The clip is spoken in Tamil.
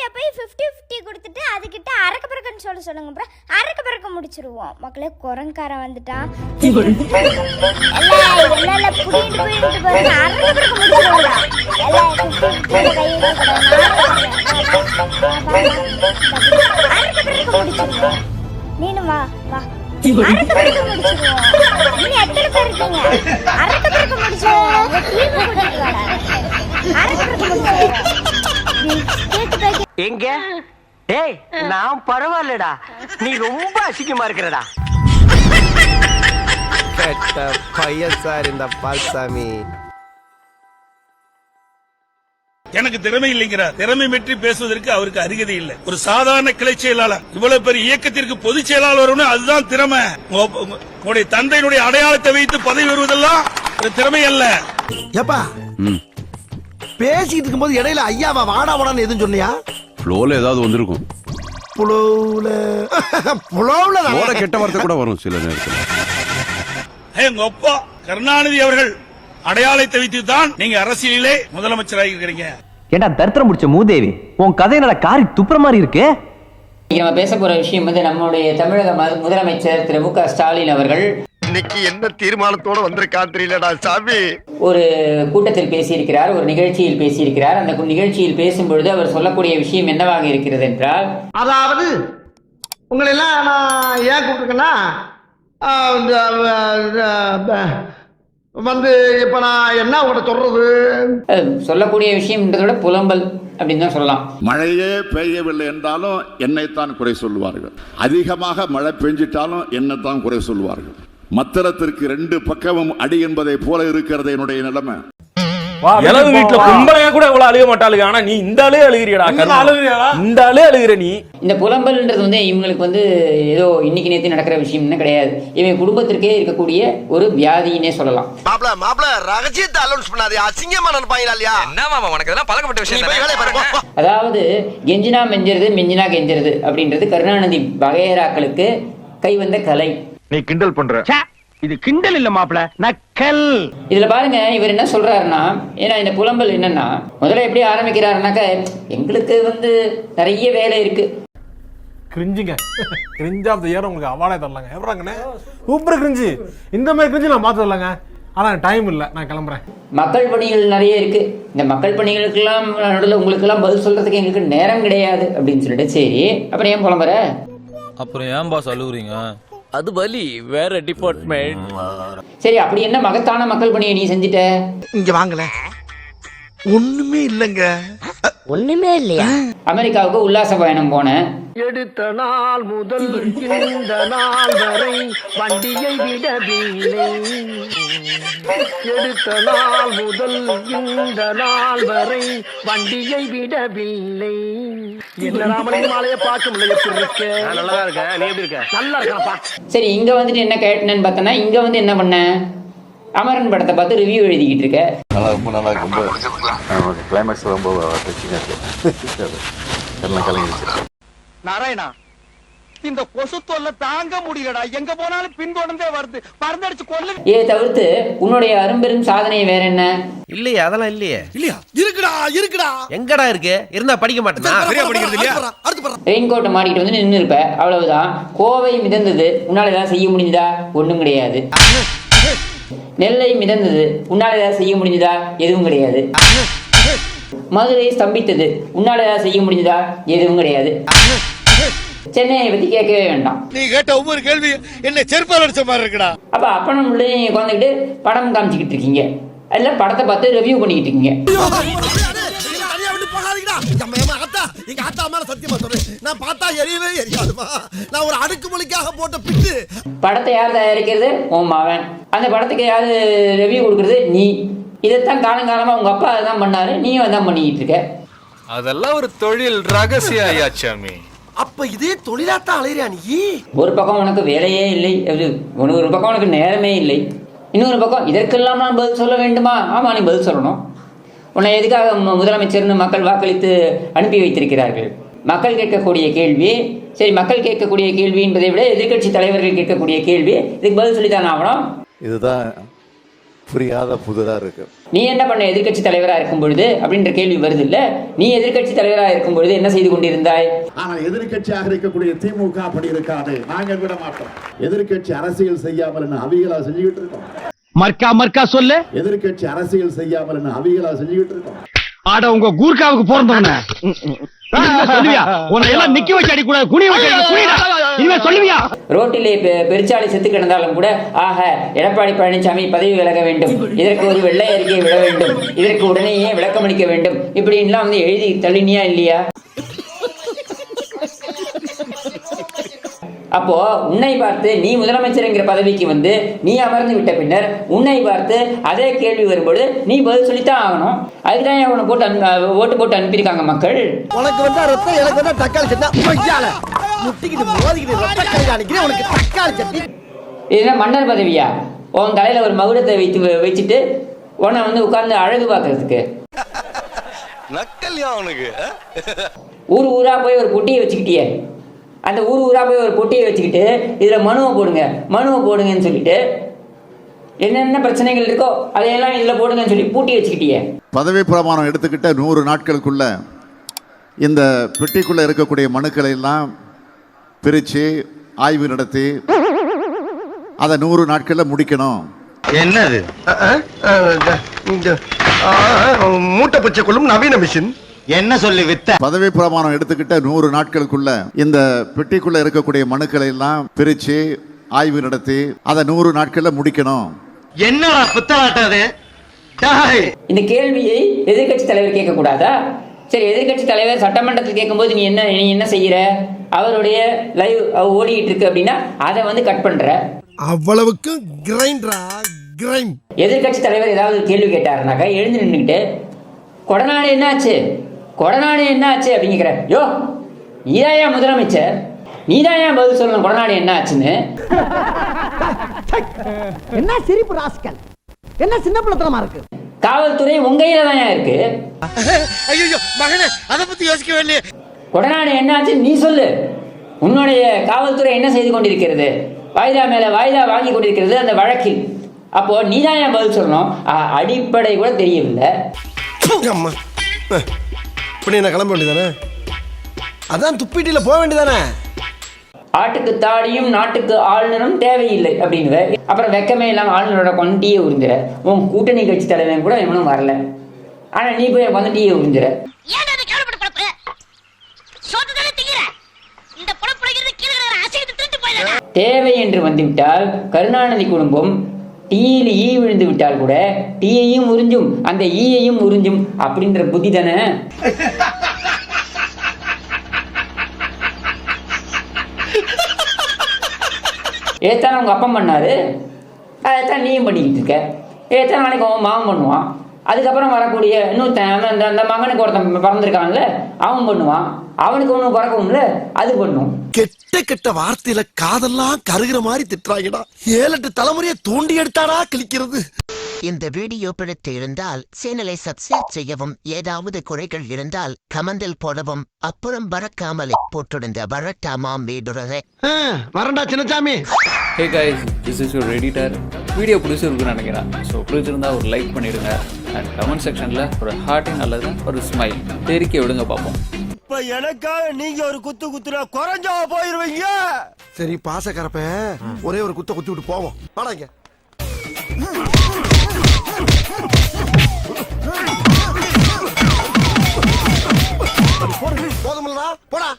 அவர்கிட்ட போய் 50-50 கொடுத்துட்டு அதுக்கிட்ட அரக்க பறக்கன்னு சொல்லுங்க ப்ரோ. அரக்க பறக்க முடிச்சிருவோம். மக்களே குரங்காரன் வந்துட்டான். எல்லாம் புடிட்டு போயிட்டு அரக்க பறக்க முடிச்சிருவோம்டா. எல்லாம் 50-50 கை அரக்க பறக்க முடிச்சிருவோம். நீனு வா வா அரக்க பறக்க முடிச்சிருவோம். நீ எத்தனை பேர் இருக்கீங்க? அரக்க பறக்க முடிச்சிருவோம். உங்க டீம் கூட்டிட்டு வாடா. அரக்க பறக்க முடிச்சிருவோம். எங்க டேய் நான் பரவாயில்லடா, நீ ரொம்ப அசிங்கமா இருக்கிறடா. கெட்ட பையன் சார் இந்த பால்சாமி. எனக்கு திறமை இல்லைங்கிறார். திறமை பற்றி பேசுவதற்கு அவருக்கு அருகதை இல்லை. ஒரு சாதாரண கிளை செயலாளர் இவ்வளவு பெரிய இயக்கத்திற்கு பொதுச் செயலாளர், அதுதான் திறமை. உங்களுடைய தந்தையினுடைய அடையாளத்தை வைத்து பதவி வருவதெல்லாம் திறமை அல்ல. ஏப்பா பேசிட்டு இருக்கும்போது இடையில ஐயாவா வாடா வாடான்னு எதுவும் சொன்னியா? ஃப்ளோல ஏதாவது வந்திருக்கும். புலவுல கெட்ட வார்த்தை கூட வரும் சில நேரத்தில். எங்க அப்பா கருணாநிதி அவர்கள் அடையாளத்தை வைத்து தான் நீங்க அரசியலிலே முதலமைச்சராக இருக்கிறீங்க. ஏண்டா தரித்திரம் முடிச்ச மூதேவி, உன் கதை என்னடா காரி துப்புற மாதிரி இருக்கு. நம்ம பேச போற விஷயம் வந்து நம்மளுடைய தமிழக முதலமைச்சர் திரு மு க ஸ்டாலின் அவர்கள் இன்னைக்கு என்ன தீர்மானத்தோட வந்திருக்கான் தெரியலடா சாமி. ஒரு கூட்டத்தில் பேசியிருக்கிறார், ஒரு நிகழ்ச்சியில் பேசியிருக்கிறார். அந்த நிகழ்ச்சியில் பேசும்பொழுது அவர் சொல்லக்கூடிய விஷயம் என்னவாக இருக்கிறது என்றால், அதாவது உங்களை எல்லாம் நான் ஏன் கூப்பிட்டுருக்கேன்னா வந்து இப்ப நான் என்ன உங்கள்கிட்ட சொல்றது, சொல்லக்கூடிய விஷயம்ன்றத விட புலம்பல் அப்படின்னு தான் சொல்லலாம். மழையே பெய்யவில்லை என்றாலும் என்னைத்தான் குறை சொல்லுவார்கள். அதிகமாக மழை பெஞ்சிட்டாலும் என்னத்தான் குறை சொல்லுவார்கள். மத்திரத்திற்கு 2 பக்கமும் அடி என்பதை போல இருக்கிறது என்னுடைய நிலைமை. இளவு வீட்டுல கும்பலையா கூட இவ்வளவு அழுக மாட்டாளுங்க. ஆனா நீ இந்த ஆளே அழுகிறியடா. இந்த ஆளே அழுகிற நீ. இந்த புலம்பல்ன்றது வந்து இவங்களுக்கு வந்து ஏதோ இன்னைக்கு நேத்து நடக்கிற விஷயம்னு கிடையாது. இவங்க குடும்பத்திற்கே இருக்கக்கூடிய ஒரு வியாதின்னே சொல்லலாம். மாப்ள ரகசியத்தை அலௌன்ஸ் பண்ணாதே, அசிங்கமா நினைப்பாங்களா இல்லையா? என்ன மாமா உனக்கு இதெல்லாம் பழக்கப்பட்ட விஷயம். அதாவது கெஞ்சினா மெஞ்சிறது மெஞ்சினா கெஞ்சிறது அப்படின்றது கருணாநிதி வகையறாக்களுக்கு கை வந்த கலை. நீ கிண்டல் பண்ற. இது கிண்டல் இல்ல மாப்ள, நக்கல். இதுல பாருங்க இவர் என்ன சொல்றாருன்னா, ஏன்னா இந்த புலம்பல் என்னன்னா முதல்ல எப்படி ஆரம்பிக்கிறாருனாக்க, எங்களுக்கு வந்து நிறைய வேலை இருக்கு. கிரிஞ்சுங்க, கிரிஞ்ச் ஆஃப் தி இயர் உங்களுக்கு அவார்டே தரலாங்க. எப்பறாங்கண்ணே சூப்பர் கிரிஞ்சு. இந்த மாதிரி கிரிஞ்சு நான் பார்த்து தரலாங்க. ஆனா டைம் இல்லை, நான் கிளம்புறேன். மக்கள் பணிகள் நிறைய இருக்கு. இந்த மக்கள் பணிகளுக்கெல்லாம் நடுவில் உங்களுக்கெல்லாம் பதில் சொல்றதுக்கு எங்களுக்கு நேரம் கிடையாது அப்படின்னு சொல்லிட்டு, சரி அப்புறம் ஏன் புலம்புற? அப்புறம் ஏன் பாஸ் அழுகுறீங்க? அது பலி வேற டிபார்ட்மெண்ட். சரி அப்படி என்ன மகத்தான மக்கள் பணியை நீ செஞ்சிட்ட? இங்க வாங்கல, ஒண்ணுமே இல்லைங்க. ஒண்ணுமே இல்லையா? அமெரிக்காவுக்கு உல்லாச பயணம் போனேன். எடுத்த நாள் முதல் இந்த நாள் வரை வண்டியை விடவில்லை. எடுத்த நாள் முதல் இந்த நாள் வரை வண்டியை விடவில்லை. என்ன ராமலிங்க மாலையை பார்க்க முடியல. எப்படி இருக்க? நல்லா இருக்க. நீ எப்படி இருக்க? நல்லா இருக்கப்பா. சரி இங்க வந்துட்டு என்ன கேட்டேன்னு பார்த்தனா, இங்க வந்து என்ன பண்ண, அமரன் படத்தை பார்த்து ரிவ்யூ எழுதிக்கிட்டு இருக்க. நல்லா ரொம்ப நல்லா ரொம்ப கிளைமேக்ஸ் ரொம்ப டச்சிங்கா இருக்கு. எல்லாம் கலங்கிடுச்சு. நாராயணா, இந்த கொசு தொல்லை தாங்க முடியலடா. எங்க போனாலும் பின்தொடர்ந்தே வருது. பறந்தடிச்சு கொல்ல. தவிர்த்து உன்னுடைய அரும்பெரும் சாதனை வேற என்ன? இல்லையா? அதெல்லாம் இல்லையே. இல்லையா? இருக்குடா. எங்கடா இருக்கு? இருந்தா படிக்க மாட்டேனா? சரியா படிக்கிறது இல்லையா? ரெயின் கோட்டை மாட்டிட்டு வந்து நின்று இருப்ப, அவ்வளவுதான். கோவை மிதந்தது, உன்னால ஏதாவது செய்ய முடிஞ்சதா? ஒண்ணும் கிடையாது. நெல்லை மிதந்தது, உன்னால ஏதாவது செய்ய முடிஞ்சதா? எதுவும் கிடையாது. மதுரை ஸ்தம்பித்தது, உன்னால ஏதாவது செய்ய முடிஞ்சதா? எதுவும் கிடையாது. சென்னையை பத்தி கேட்கவே வேண்டாம். நீ கேட்ட ஒவ்வொரு கேள்வி என்ன செருப்பால் அடிச்ச மாதிரி இருக்குடா. அப்ப அப்பனும் உட்காந்துக்கிட்டு படம் காமிச்சுக்கிட்டு இருக்கீங்க, அதுல படத்தை பார்த்து ரிவ்யூ பண்ணிக்கிட்டு இருக்கீங்க. எங்க ஆத்தா மேல சத்தியமா சொல்றேன், நான் பார்த்தா எரியவே எரியாதுமா. நான் ஒரு அடுக்குமொழிக்காக போட்ட பிட்டு. படத்தை யார் தயாரிக்கிறது? உன் மகன். அந்த படத்துக்கு யாரு ரிவ்யூ கொடுக்கறது? நீ. இதைத்தான் காலங்காலமா உங்க அப்பா அதான் பண்ணாரு, நீயும் அதான் பண்ணிக்கிட்டு இருக்க. அதெல்லாம் ஒரு தொழில் ரகசியம் ஐயாச்சாமி. அப்ப இதே தொழிலாத்தான் அலையிறியா நீ? ஒரு பக்கம் உனக்கு வேலையே இல்லை, ஒரு பக்கம் உனக்கு நேரமே இல்லை, இன்னொரு பக்கம் இதற்கெல்லாம் நான் பதில் சொல்ல வேண்டுமா? ஆமா, நீ பதில் சொல்லணும். உன்னை எதுக்காக முதலமைச்சர்னு மக்கள் வாக்களித்து அனுப்பி வைத்திருக்கிறார்கள்? மக்கள் கேட்கக்கூடிய கேள்வி. சரி, மக்கள் கேட்கக்கூடிய கேள்வி என்பதை விட எதிர்கட்சி தலைவர்கள் கேட்கக்கூடிய கேள்வி, இதுக்கு பதில் சொல்லித்தானே ஆகணும். இதுதான் புரியாத புதிரா இருக்கு. நீ என்ன பண்ண எதிர்க்கட்சி தலைவரா இருக்கும் பொழுது அப்படின்ற கேள்வி வருது இல்ல. நீ எதிர்க்கட்சி தலைவரா இருக்கும் பொழுது என்ன செய்து கொண்டிருந்தாய்? ஆனா எதிர்க்கட்சியாக இருக்கக்கூடிய திமுக அப்படி இருக்காது. நாங்க விட மாட்டோம். எதிர்க்கட்சி அரசியல் செய்யாமல் அவிகளா செஞ்சுக்கிட்டு இருக்கோம். மர்க்கா சொல்லு. எதிர்க்கட்சி அரசியல் செய்யாமல் அவிகளா செஞ்சுக்கிட்டு இருக்கோம். ஆட உங்க கூர்க்காவுக்கு பிறந்தவன சொல்லுவியா? உன்னை எல்லாம் நிக்க வச்சு அடி கூடாது, குனிய வச்சு அடி, குனிடா. இனிமே சொல்லுவியா? ரோட்டிலே பெருச்சாலை செத்து கிடந்தாலும் கூட ஆக எடப்பாடி பழனிசாமி பதவி விலக வேண்டும், இதற்கு ஒரு வெள்ளை அறிக்கையை விட வேண்டும், இதற்கு உடனேயே விளக்கமளிக்க வேண்டும், இப்படின்லாம் வந்து எழுதி தள்ளினியா இல்லையா? அப்போ உன்னை பார்த்து நீ முதலமைச்சர் என்கிற பதவிக்கு வந்து நீ அமர்ந்து விட்ட பின்னர் உன்னை பார்த்து அதே கேள்வி வரும்போது நீ பதில் சொல்லித்தான் ஆகணும். அதுக்குதான் அவனை போட்டு ஓட்டு போட்டு அனுப்பியிருக்காங்க மக்கள். உனக்கு வந்தா ரத்தம், எனக்கு வந்தா தக்காளி சட்னி. முட்டிக்கிட்டு மோதிக்கிட்டு ரத்த கை அடிக்கிறேன் உனக்கு தக்காளி சட்னி. இதுதான் மன்னர் பதவியா? உன் தலையில ஒரு மகுடத்தை வச்சுட்டு உன்னை வந்து உட்கார்ந்து அழகு பார்க்கறதுக்கு நக்கல்யா அவனுக்கு. ஊர் ஊரா போய் ஒரு பொட்டியை வச்சுக்கிட்டியே, அந்த ஊர் ஊரா போய் ஒரு பொட்டியை வச்சுக்கிட்டு இதுல மனுவை போடுங்கன்னு சொல்லிட்டு என்னென்ன பிரச்சனைகள் இருக்கோ அதையெல்லாம் இதுல போடுங்கன்னு சொல்லி பூட்டி வச்சுக்கிட்டியே. பதவி பிரமாணம் எடுத்துக்கிட்ட 100 நாட்களுக்குள்ள இந்த பெட்டிக்குள்ள இருக்கக்கூடிய மனுக்களை எல்லாம் பிரிச்சு ஆய்வு நடத்தி அதை 100 நாட்கள்ல முடிக்கணும். என்னது மூட்டை பச்சை கொள்ளும் நவீன மிஷின் என்ன சொல்லி வித்த? பதவி பிரமாணம் எடுத்துக்கிட்ட 100 நாட்களுக்குள்ள இந்த பெட்டிக்குள்ள இருக்கக்கூடிய மனுக்களை எல்லாம் பிரிச்சு ஆய்வு நடத்தி அதை 100 நாட்கள்ல முடிக்கணும். என்னடா புத்தலாட்டது? இந்த கேள்வியை எதிர்க்கட்சி தலைவர் கேட்க கூடாதா? சரி, எதிர்க்கட்சி தலைவர் சட்டமன்றத்தில் கேட்கும்போது நீ என்ன செய்யற? அவருடைய லைவ் ஓடிட்டு இருக்கு அப்படின்னா அதை வந்து கட் பண்ற. அவ்வளவுக்கு எதிர்க்கட்சி தலைவர் ஏதாவது கேள்வி கேட்டாருனாக்கா எழுந்து நின்றுக்கிட்டு கொடநாடு என்ன ஆச்சு அப்படிங்கிற. யோ, நீதாயா முதலமைச்சர், நீதாயா பதில் சொல்லணும் கொடநாடு என்ன ஆச்சுன்னு. என்ன சிரிப்பு ராஸ்கல், என்ன சின்ன பிள்ளைத்தனமா இருக்கு. காவல்துறை உங்க கையில தான் இருக்கு. ஐயோ மகனே, அத பத்தி யோசிக்கவே இல்லையே. கொடநாடு என்ன ஆச்சு நீ சொல்லு. உன்னுடைய காவல்துறை என்ன செய்து கொண்டிருக்கிறது? வாய்தா மேல வாய்தா வாங்கி கொண்டிருக்கிறது அந்த வழக்கில். அப்போ நீதான் ஏன் பதில் சொல்லணும்? அடிப்படை கூட தெரியவில்லை. இப்படி என்ன கிளம்ப வேண்டியதானே? அதான் துப்பிட்டில போக வேண்டியதானே? ஆட்டுக்கு தாடியும் நாட்டுக்கு ஆளுநரும் தேவையில்லை அப்படின்னு அப்புறம் வெக்கமே இல்லாம ஆளுநரோட கொண்டியே உறிஞ்சிற. உன் கூட்டணி கட்சி தலைவன் கூட எவனும் வரல, ஆனா நீ போய் வந்துட்டியே உறிஞ்சிற. தேவை என்று வந்துவிட்டால் கருணாநிதி குடும்பம் டீயில் ஈ விழுந்து விட்டால் கூட டீயையும் உறிஞ்சும் அந்த ஈயையும் உறிஞ்சும் அப்படின்ற புத்தி தானே. ஏத்தான் உங்க அப்பா பண்ணாரு, அதைத்தான் நீயும் பண்ணிக்கிட்டு இருக்க. ஏத்தான் நாளைக்கு அவன் மாவன் பண்ணுவான். அதுக்கப்புறம் வரக்கூடிய இன்னொருத்தன் அந்த மகனுக்கு ஒருத்தன் பிறந்திருக்கான்ல அவன் பண்ணுவான். அவனுக்கு ஒண்ணு பிறக்கும்ல அது பண்ணும். கெட்ட வார்த்தையில காதெல்லாம் கருகிற மாதிரி திட்டுறாங்கடா. 7-8 தலைமுறையை தூண்டி எடுத்தாடா கிழிக்கிறது. இந்த வீடியோ பிடித்து இருந்தால் சேனலை சப்ஸ்கிரைப் செய்யவும், ஏதாவது குறைகள் இருந்தால் கமெண்டில் போடவும், அப்புறம் மறக்காமலே போட்டிருந்த வரட்டாமாம் வீடுறதை வரண்டா Chinnasamy. Hey guys, this is your editor. Video பிடிச்சிருக்குன்னு நினைக்கிறேன். ஸோ பிடிச்சிருந்தா ஒரு லைக் பண்ணிடுங்க அண்ட் கமெண்ட் செக்ஷனில் ஒரு ஹார்ட்டிங் அல்லது ஒரு ஸ்மைல் தெரிக்க விடுங்க பார்ப்போம். இப்ப எனக்காக நீங்க ஒரு குத்துனா குறைஞ்சா போயிருவீங்க. சரி, பாசக்கரப்ப ஒரே ஒரு குத்தி விட்டு போவோம். வாடாங்க. போதுமில்லடா, போடா.